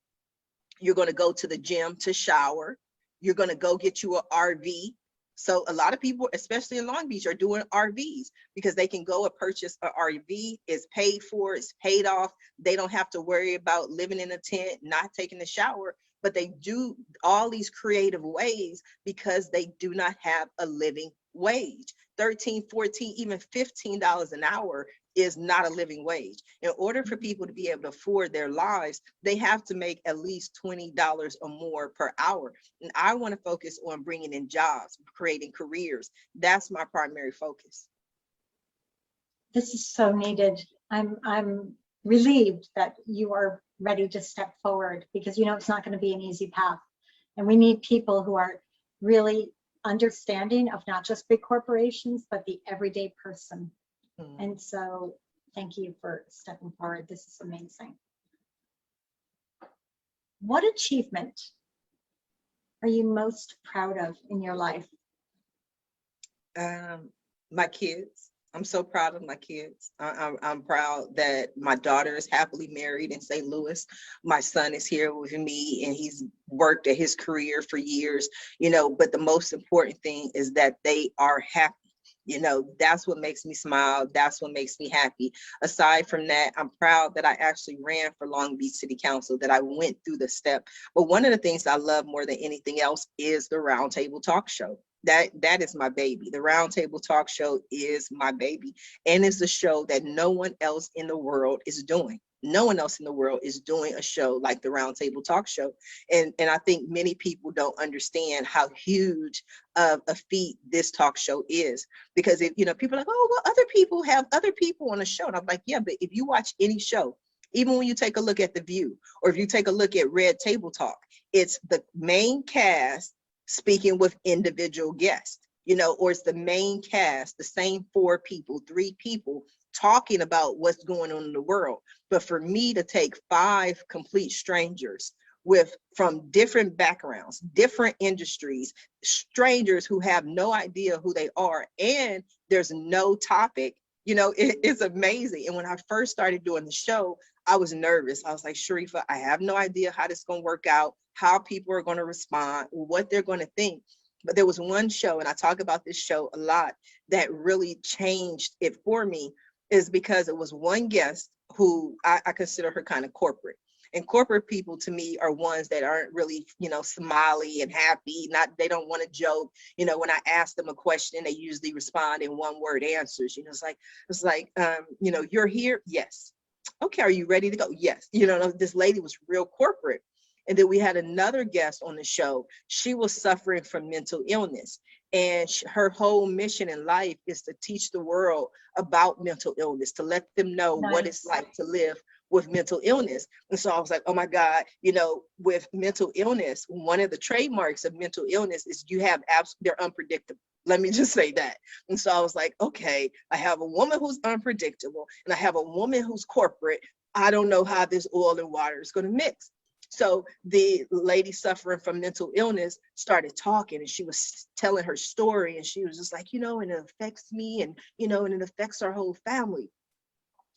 You're going to go to the gym to shower. You're going to go get you an RV. So a lot of people, especially in Long Beach, are doing RVs because they can go and purchase an RV. It's paid for, it's paid off. They don't have to worry about living in a tent, not taking a shower, but they do all these creative ways because they do not have a living wage. 13, 14, even $15 an hour is not a living wage. In order for people to be able to afford their lives, they have to make at least $20 or more per hour. And I want to focus on bringing in jobs, creating careers. That's my primary focus. This is so needed. I'm relieved that you are ready to step forward, because you know it's not going to be an easy path. And we need people who are really understanding of not just big corporations, but the everyday person. And so thank you for stepping forward. This is amazing. What achievement are you most proud of in your life? My kids. I'm so proud of my kids. I'm proud that my daughter is happily married in St. Louis. My son is here with me and he's worked at his career for years, you know, but the most important thing is that they are happy. You know, that's what makes me smile. That's what makes me happy. Aside from that, I'm proud that I actually ran for Long Beach City Council, that I went through the step. But one of the things I love more than anything else is the Roundtable Talk Show. That is my baby. The Roundtable Talk Show is my baby. And it's a show that no one else in the world is doing. No one else in the world is doing a show like the Roundtable Talk Show. And I think many people don't understand how huge of a feat this talk show is. Because if, you know, people are like, oh, well, other people have other people on a show. And I'm like, yeah, but if you watch any show, even when you take a look at The View, or if you take a look at Red Table Talk, it's the main cast speaking with individual guests, you know, or it's the main cast, the same 4 people, 3 people talking about what's going on in the world. But for me to take 5 complete strangers from different backgrounds, different industries, strangers who have no idea who they are, and there's no topic, you know, it's amazing. And when I first started doing the show, I was nervous. I was like, Sharifah, I have no idea how this is going to work out, how people are going to respond, what they're going to think. But there was one show, and I talk about this show a lot, that really changed it for me, is because it was one guest who I consider her kind of corporate. And corporate people to me are ones that aren't really, you know, smiley and happy. They don't want to joke. You know, when I ask them a question, they usually respond in 1-word answers. You know, it's like, you know, you're here. Yes. Okay, are you ready to go? Yes. You know, this lady was real corporate. And then we had another guest on the show. She was suffering from mental illness. And her whole mission in life is to teach the world about mental illness, to let them know what it's like to live with mental illness. And so I was like, oh my God, you know, with mental illness, one of the trademarks of mental illness is you have they're unpredictable. Let me just say that. And so I was like, okay, I have a woman who's unpredictable and I have a woman who's corporate. I don't know how this oil and water is going to mix. So the lady suffering from mental illness started talking, and she was telling her story, and she was just like, you know, and it affects me, and, you know, and it affects our whole family.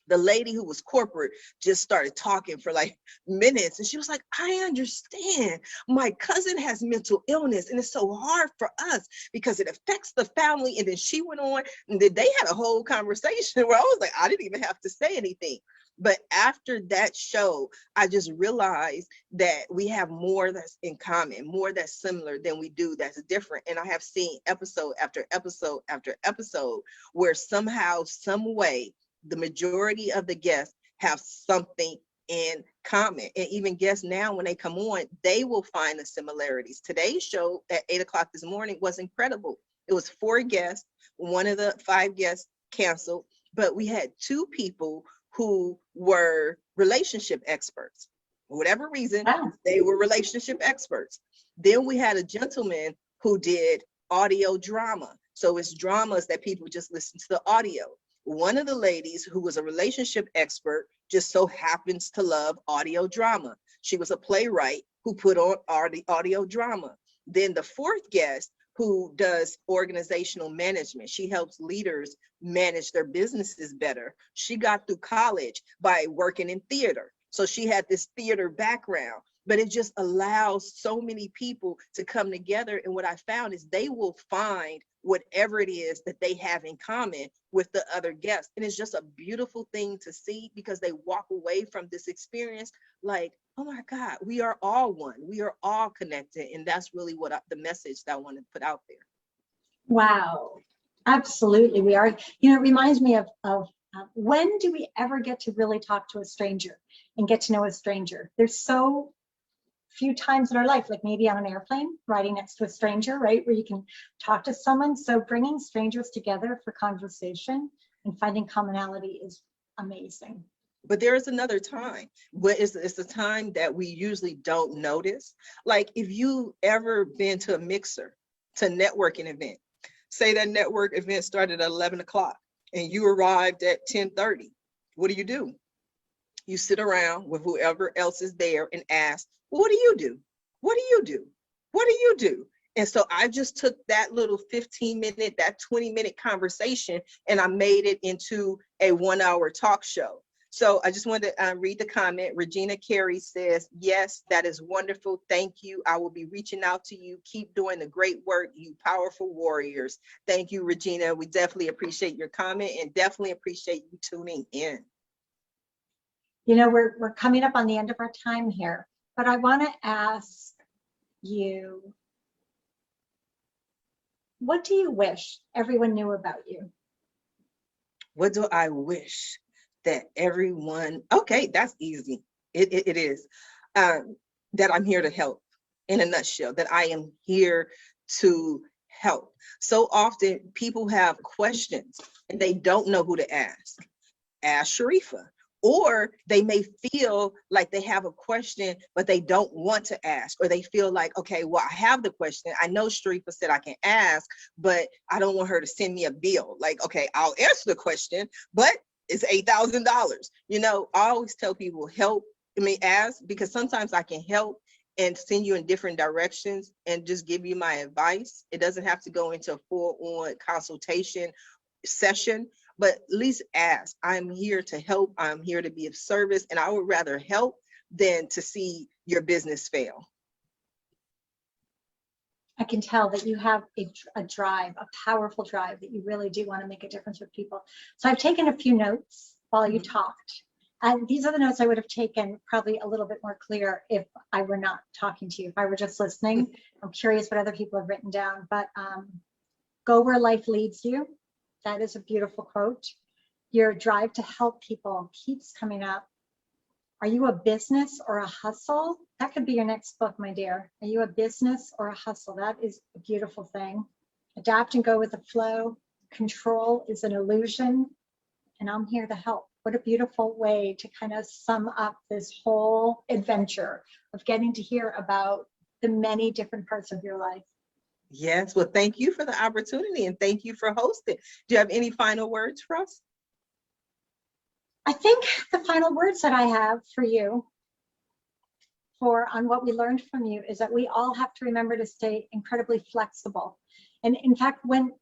The lady who was corporate just started talking for like minutes, and she was like, I understand. My cousin has mental illness, and it's so hard for us because it affects the family. And then she went on, and then they had a whole conversation where I was like, I didn't even have to say anything. But after that show, I just realized that we have more that's in common, more that's similar than we do that's different. And I have seen episode after episode after episode where somehow, some way, the majority of the guests have something in common. And even guests now, when they come on, they will find the similarities. Today's show at 8 o'clock this morning was incredible. It was 4 guests. One of the 5 guests canceled, but we had 2 people who were relationship experts. For whatever reason, they were relationship experts. Then we had a gentleman who did audio drama. So it's dramas that people just listen to the audio. One of the ladies who was a relationship expert just so happens to love audio drama. She was a playwright who put on audio drama. Then the 4th guest who does organizational management. She helps leaders manage their businesses better. She got through college by working in theater. So she had this theater background, but it just allows so many people to come together. And what I found is they will find whatever it is that they have in common with the other guests. And it's just a beautiful thing to see, because they walk away from this experience like, oh my God, we are all one. We are all connected. And that's really what the message that I want to put out there. Wow, absolutely. We are, you know, it reminds me of when do we ever get to really talk to a stranger and get to know a stranger? There's so few times in our life, like maybe on an airplane, riding next to a stranger, right, where you can talk to someone. So bringing strangers together for conversation and finding commonality is amazing. But there is another time, but it's a time that we usually don't notice. Like if you ever been to a mixer, to a networking event, say that network event started at 11 o'clock and you arrived at 10:30, what do? You sit around with whoever else is there and ask, well, what do you do? What do you do? What do you do? And so I just took that little 15-minute, that 20-minute conversation, and I made it into a 1-hour talk show. So I just wanted to read the comment. Regina Carey says, yes, that is wonderful. Thank you. I will be reaching out to you. Keep doing the great work, you powerful warriors. Thank you, Regina. We definitely appreciate your comment and definitely appreciate you tuning in. You know, we're coming up on the end of our time here, but I want to ask you, what do you wish everyone knew about you? What do I wish that everyone, okay, that's easy. It is. That I'm here to help, in a nutshell, that I am here to help. So often people have questions and they don't know who to ask. Ask Sharifah. Or they may feel like they have a question, but they don't want to ask, or they feel like, okay, well, I have the question. I know Sharifah said I can ask, but I don't want her to send me a bill. Like, okay, I'll answer the question, but it's $8,000. You know, I always tell people ask, because sometimes I can help and send you in different directions and just give you my advice. It doesn't have to go into a full-on consultation session, but at least ask. I'm here to help. I'm here to be of service, and I would rather help than to see your business fail. I can tell that you have a drive, a powerful drive, that you really do want to make a difference with people. So I've taken a few notes while you talked. And these are the notes I would have taken probably a little bit more clear if I were not talking to you, if I were just listening. I'm curious what other people have written down, but go where life leads you. That is a beautiful quote. Your drive to help people keeps coming up. Are you a business or a hustle? That could be your next book, my dear. Are you a business or a hustle? That is a beautiful thing. Adapt and go with the flow. Control is an illusion, and I'm here to help. What a beautiful way to kind of sum up this whole adventure of getting to hear about the many different parts of your life. Yes, well, thank you for the opportunity and thank you for hosting. Do you have any final words for us? I think the final words that I have for you on what we learned from you is that we all have to remember to stay incredibly flexible. And in fact, when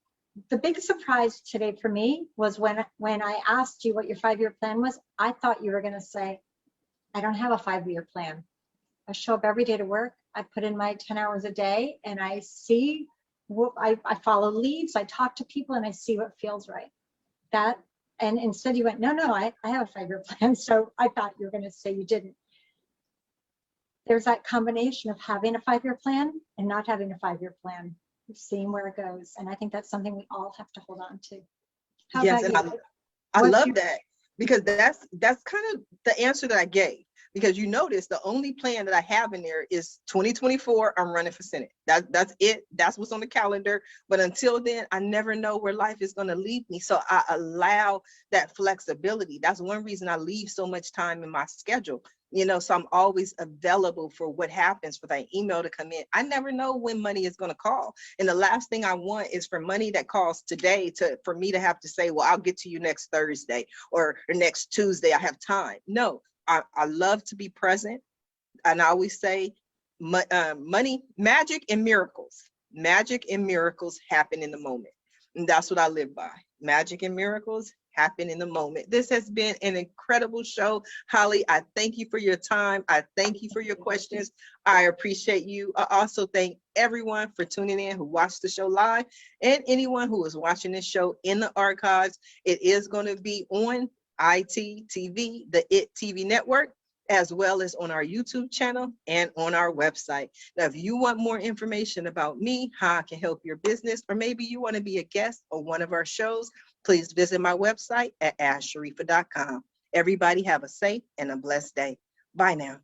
the big surprise today for me was when I asked you what your 5-year plan was, I thought you were going to say, I don't have a 5-year plan. I show up every day to work. I put in my 10 hours a day and I see what I follow leads. I talk to people and I see what feels right. And instead you went, no, I have a 5-year plan. So I thought you were going to say you didn't. There's that combination of having a 5-year plan and not having a 5-year plan. Seeing where it goes. And I think that's something we all have to hold on to. How Yes, about and you? I love that, because that's kind of the answer that I gave. Because you notice the only plan that I have in there is 2024, I'm running for Senate. That's it. That's what's on the calendar. But until then, I never know where life is going to lead me. So I allow that flexibility. That's one reason I leave so much time in my schedule. So I'm always available for what happens, for that email to come in. I never know when money is going to call. And the last thing I want is for money that calls today for me to have to say, well, I'll get to you next Thursday or next Tuesday. I have time. No, I love to be present. And I always say money, magic and miracles happen in the moment. And that's what I live by. Magic and miracles happen in the moment. This has been an incredible show. Holly, I thank you for your time. I thank you for your questions. I appreciate you. I also thank everyone for tuning in who watched the show live, and anyone who is watching this show in the archives. It is going to be on ITTV, the IT TV network, as well as on our YouTube channel and on our website. Now, if you want more information about me, how I can help your business, or maybe you want to be a guest on one of our shows, please visit my website at AskSharifah.com. Everybody have a safe and a blessed day. Bye now.